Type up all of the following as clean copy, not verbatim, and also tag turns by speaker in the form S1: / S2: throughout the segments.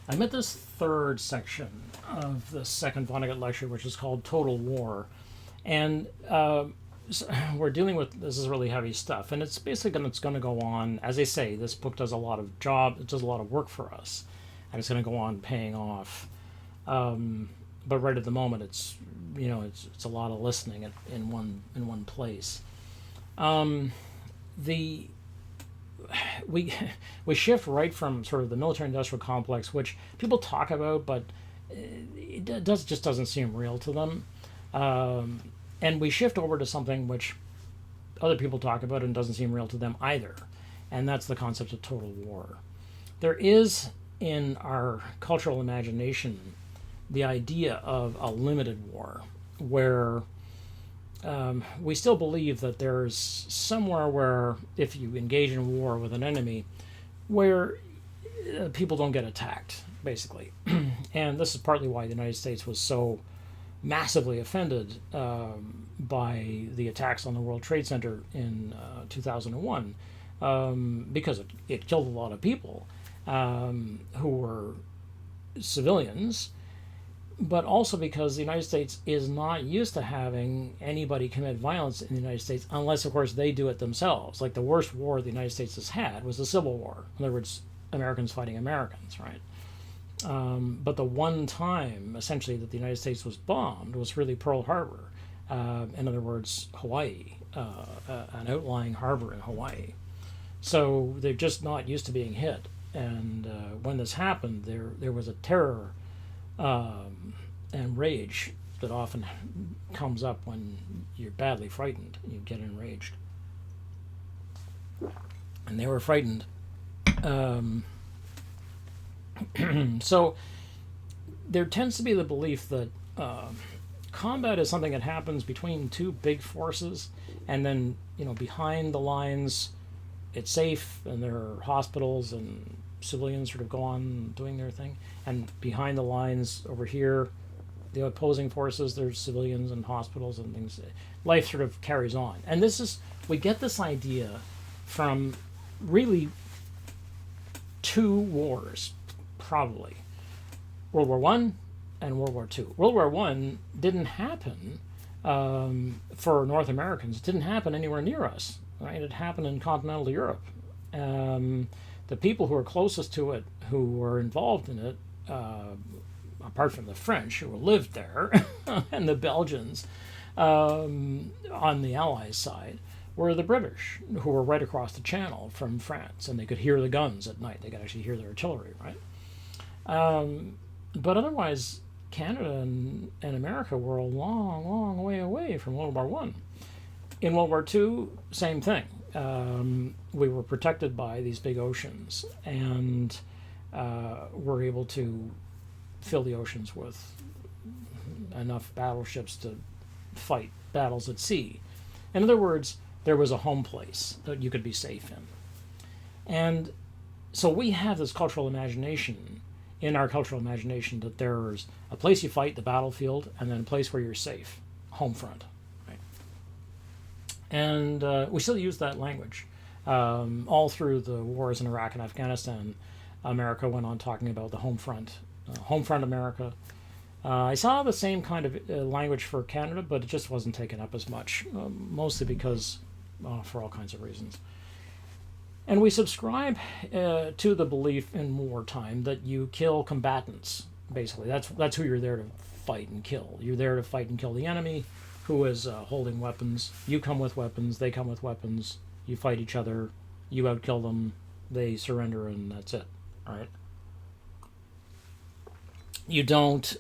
S1: I'm at this third section of the second Vonnegut lecture, which is called Total War. And so we're dealing with, this is really heavy stuff. And it's basically it's going to go on, as I say, this book does a lot of it does a lot of work for us. And it's going to go on paying off. But right at the moment, it's a lot of listening in one place. The we we shift right from sort of the military-industrial complex, which people talk about, but it just doesn't seem real to them, and we shift over to something which other people talk about and doesn't seem real to them either, and that's the concept of total war. There is in our cultural imagination the idea of a limited war, where we still believe that there's somewhere where if you engage in war with an enemy, where people don't get attacked, basically. And this is partly why the United States was so massively offended by the attacks on the World Trade Center in 2001, because it killed a lot of people who were civilians, but also because the United States is not used to having anybody commit violence in the United States unless, of course, they do it themselves. Like the worst war the United States has had was the Civil War. In other words, Americans fighting Americans, right? But the one time, essentially, that the United States was bombed was really Pearl Harbor. In other words, Hawaii, an outlying harbor in Hawaii. So they're just not used to being hit. And when this happened, there was a terror and rage that often comes up when you're badly frightened. You get enraged. And they were frightened. So there tends to be the belief that combat is something that happens between two big forces, and then, behind the lines, it's safe, and there are hospitals and civilians sort of go on doing their thing, and behind the lines over here, the opposing forces, there's civilians and hospitals and things. Life sort of carries on, and we get this idea from really two wars, probably World War One and World War Two. World War One didn't happen for North Americans. It didn't happen anywhere near us, right? It happened in continental Europe. The people who were closest to it, who were involved in it, apart from the French who lived there, and the Belgians on the Allies' side, were the British, who were right across the channel from France, and they could hear the guns at night. They could actually hear the artillery, right? But otherwise, Canada and America were a long, long way away from World War One. In World War Two, same thing. We were protected by these big oceans, and were able to fill the oceans with enough battleships to fight battles at sea. In other words, there was a home place that you could be safe in. And so we have this cultural imagination, in our cultural imagination, that there's a place you fight, the battlefield, and then a place where you're safe, home front. And we still use that language. All through the wars in Iraq and Afghanistan, America went on talking about the home front America. I saw the same kind of language for Canada, but it just wasn't taken up as much, mostly because, for all kinds of reasons. And we subscribe to the belief in wartime that you kill combatants, basically. That's who you're there to fight and kill. You're there to fight and kill the enemy, who is holding weapons. You come with weapons, they come with weapons, you fight each other, you outkill them, they surrender, and that's it. All right? You don't,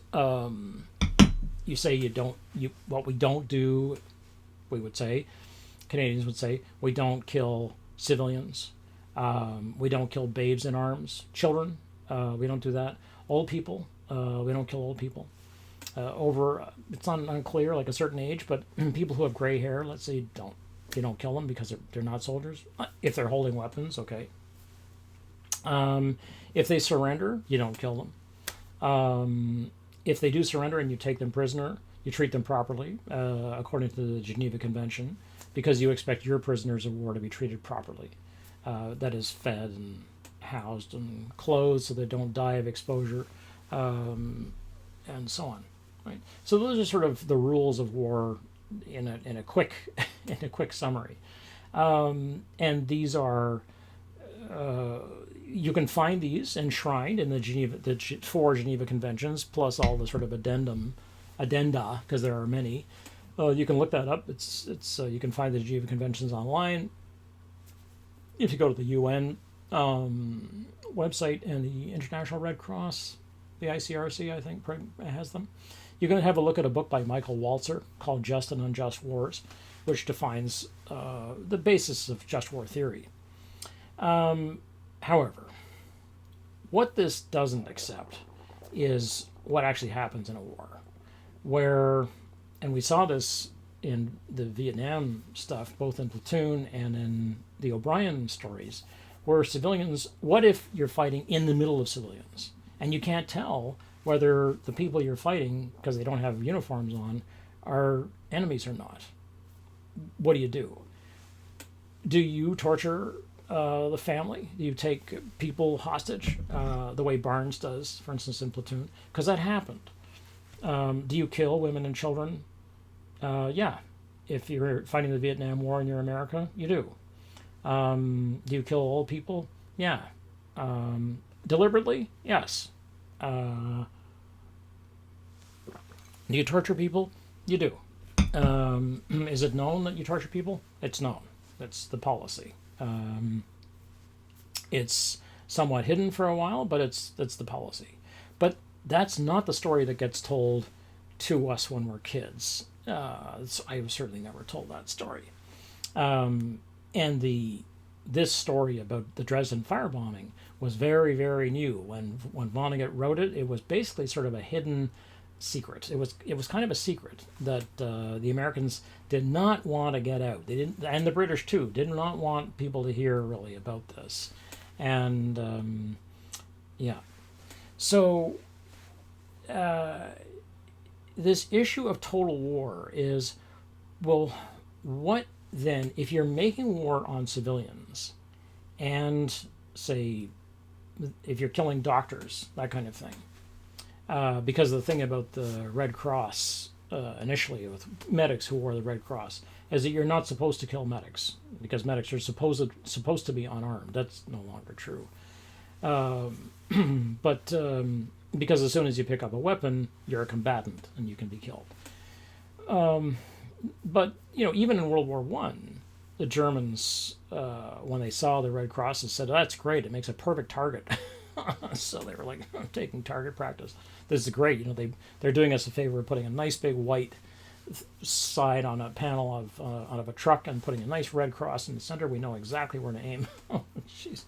S1: you say you don't, what we don't do, we would say, Canadians would say, we don't kill civilians, we don't kill babes in arms, children, we don't do that. Old people, we don't kill old people. It's unclear, like a certain age, but people who have gray hair, let's say, you don't kill them because they're not soldiers. If they're holding weapons, okay. If they surrender, you don't kill them. If they do surrender and you take them prisoner, you treat them properly, according to the Geneva Convention, because you expect your prisoners of war to be treated properly. That is, fed and housed and clothed so they don't die of exposure, and so on. Right. So those are sort of the rules of war in a quick in a quick summary. And these are you can find these enshrined in the four Geneva Conventions, plus all the sort of addenda, because there are many. You can look that up. It's you can find the Geneva Conventions online. If you go to the UN website and the International Red Cross, the ICRC, I think, has them. You can have a look at a book by Michael Walzer called Just and Unjust Wars, which defines the basis of just war theory. However, what this doesn't accept is what actually happens in a war, where, and we saw this in the Vietnam stuff, both in Platoon and in the O'Brien stories, where civilians, what if you're fighting in the middle of civilians, and you can't tell whether the people you're fighting, because they don't have uniforms on, are enemies or not? What do you do? Do you torture the family? Do you take people hostage the way Barnes does, for instance, in Platoon? Because that happened. Do you kill women and children? Yeah. If you're fighting the Vietnam War and you're America, you do. Do you kill old people? Yeah. Deliberately? Yes. Do you torture people? You do. Is it known that you torture people? It's known. It's the policy. It's somewhat hidden for a while, but it's the policy. But that's not the story that gets told to us when we're kids. I was certainly never told that story. And this story about the Dresden firebombing was very, very new. When Vonnegut wrote it, it was basically sort of a hidden secret. It was kind of a secret that the Americans did not want to get out. They didn't, and the British too did not want people to hear really about this. And yeah, so this issue of total war is, well, what then if you're making war on civilians, and say if you're killing doctors, that kind of thing. Because the thing about the Red Cross initially with medics who wore the Red Cross is that you're not supposed to kill medics because medics are supposed to be unarmed. That's no longer true. But because as soon as you pick up a weapon, you're a combatant and you can be killed. But even in World War One, the Germans, when they saw the Red Crosses, said, "Oh, that's great. It makes a perfect target." So they were like taking target practice. This is great. They're doing us a favor of putting a nice big white side on a panel of a truck and putting a nice red cross in the center. We know exactly where to aim. Oh, jeez.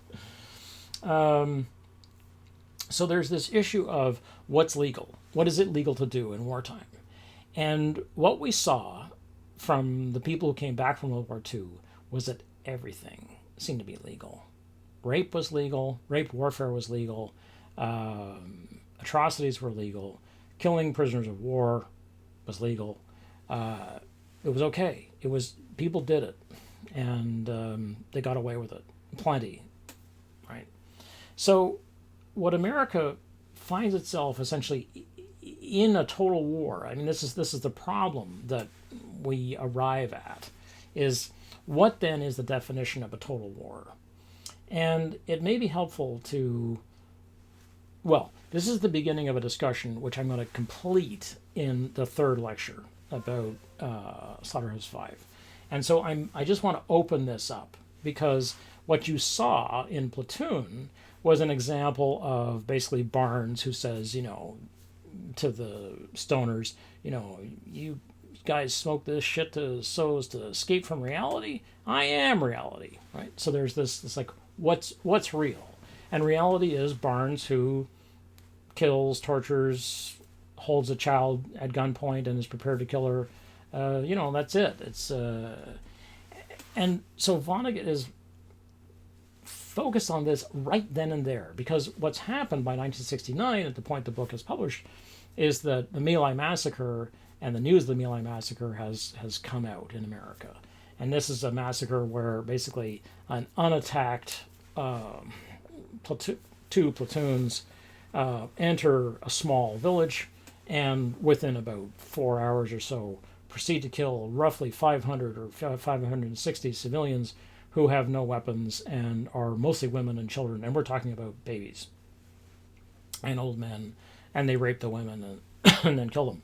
S1: So there's this issue of what's legal. What is it legal to do in wartime? And what we saw from the people who came back from World War II was that everything seemed to be legal. Rape was legal. Rape warfare was legal. Atrocities were legal. Killing prisoners of war was legal. It was okay. People did it, and they got away with it. Plenty, right? So, what America finds itself essentially in a total war. I mean, this is the problem that we arrive at. Is what then is the definition of a total war? And it may be helpful to, well, this is the beginning of a discussion which I'm going to complete in the third lecture about Slaughterhouse-Five. And so I just want to open this up because what you saw in Platoon was an example of basically Barnes who says, to the stoners, you guys smoke this shit so as to escape from reality. I am reality, right? So there's this like, what's real? And reality is Barnes who kills, tortures, holds a child at gunpoint and is prepared to kill her. That's it. It's and so Vonnegut is focused on this right then and there because what's happened by 1969 at the point the book is published is that the My Lai massacre and the news of the My Lai massacre has come out in America. And this is a massacre where basically an unattacked two platoons enter a small village, and within about 4 hours or so proceed to kill roughly 500 or 560 civilians who have no weapons and are mostly women and children, and we're talking about babies and old men, and they rape the women and then kill them.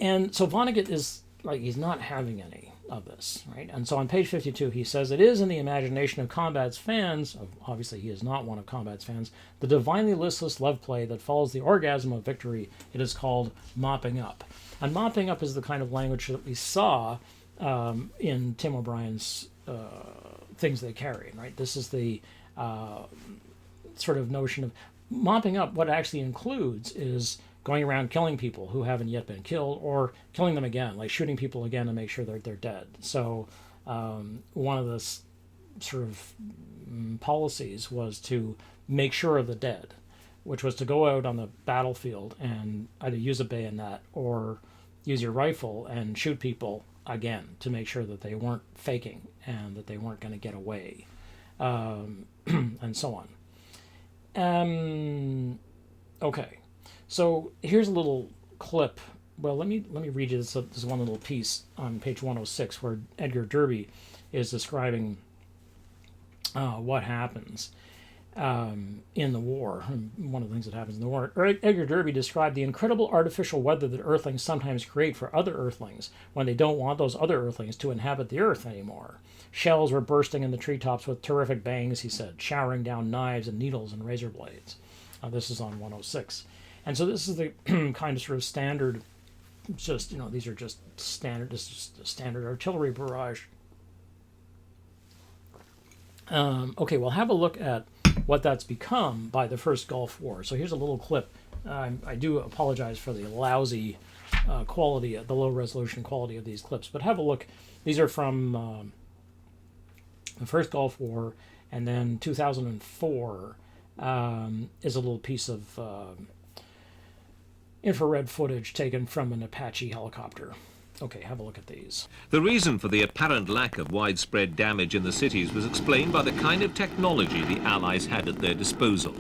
S1: And so Vonnegut is like, he's not having any of this, right? And so on page 52, he says, it is in the imagination of Combat's fans, obviously he is not one of Combat's fans, the divinely listless love play that follows the orgasm of victory. It is called mopping up. And mopping up is the kind of language that we saw in Tim O'Brien's Things They Carry, right? This is the sort of notion of mopping up. What it actually includes is going around killing people who haven't yet been killed, or killing them again, like shooting people again to make sure they're dead. So one of the sort of policies was to make sure of the dead, which was to go out on the battlefield and either use a bayonet or use your rifle and shoot people again to make sure that they weren't faking and that they weren't going to get away, and so on. Okay. So here's a little clip. Well, let me read you this one little piece on page 106 where Edgar Derby is describing what happens in the war. One of the things that happens in the war. Edgar Derby described the incredible artificial weather that Earthlings sometimes create for other Earthlings when they don't want those other Earthlings to inhabit the Earth anymore. Shells were bursting in the treetops with terrific bangs, he said, showering down knives and needles and razor blades. This is on 106. And so this is the kind of sort of standard, just, these are just standard, this is just a standard artillery barrage. Okay, we'll have a look at what that's become by the first Gulf War. So here's a little clip. I do apologize for the lousy quality, the low resolution quality of these clips, but have a look. These are from the first Gulf War, and then 2004 is a little piece of infrared footage taken from an Apache helicopter. Okay, have a look at these.
S2: The reason for the apparent lack of widespread damage in the cities was explained by the kind of technology the Allies had at their disposal.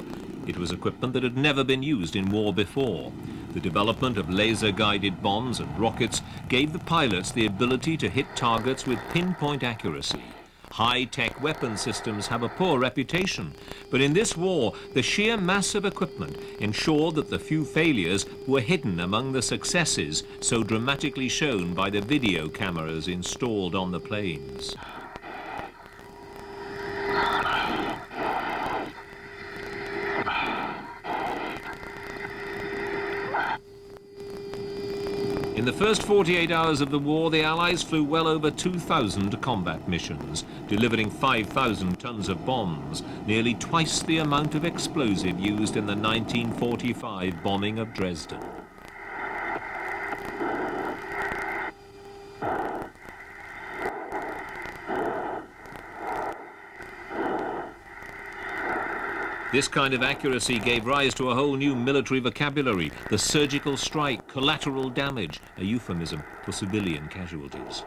S2: It was equipment that had never been used in war before. The development of laser-guided bombs and rockets gave the pilots the ability to hit targets with pinpoint accuracy. High-tech weapon systems have a poor reputation, but in this war, the sheer mass of equipment ensured that the few failures were hidden among the successes so dramatically shown by the video cameras installed on the planes. In the first 48 hours of the war, the Allies flew well over 2,000 combat missions, delivering 5,000 tons of bombs, nearly twice the amount of explosive used in the 1945 bombing of Dresden. This kind of accuracy gave rise to a whole new military vocabulary, the surgical strike, collateral damage, a euphemism for civilian casualties.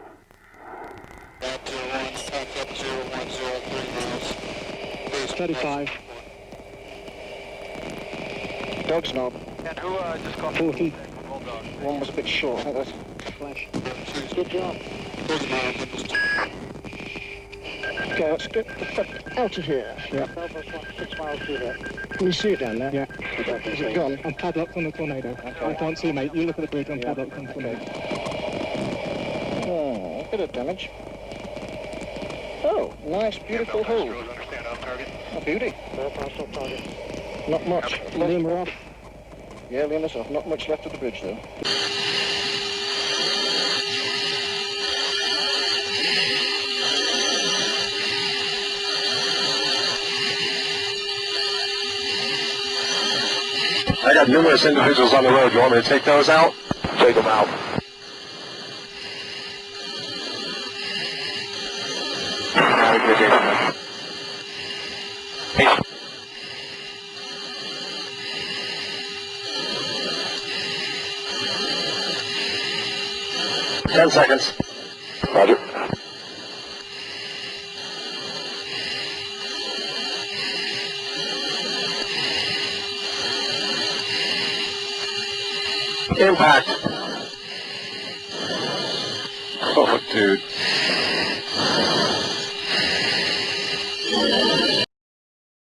S3: 35. Dog's knob.
S4: And who just got
S3: 40.
S4: Bulldog?
S3: One was a bit short. I think that's flash. Good job. Okay, let's get out of here. Yeah. 6 miles through there. Can you see it down there? Yeah. Is it gone? I'm padlocked on the tornado. Okay. I can't see, mate. You look at the bridge. I'm padlocked on the tornado. Oh, a bit of damage. Oh, nice, beautiful hole. A beauty. Not much. Lean her off. Yeah, lean us off. Not much left of the bridge, though.
S5: I got numerous individuals on the road. You want me to take those out? Take them out. Ten seconds. Roger. Impact. Oh, dude.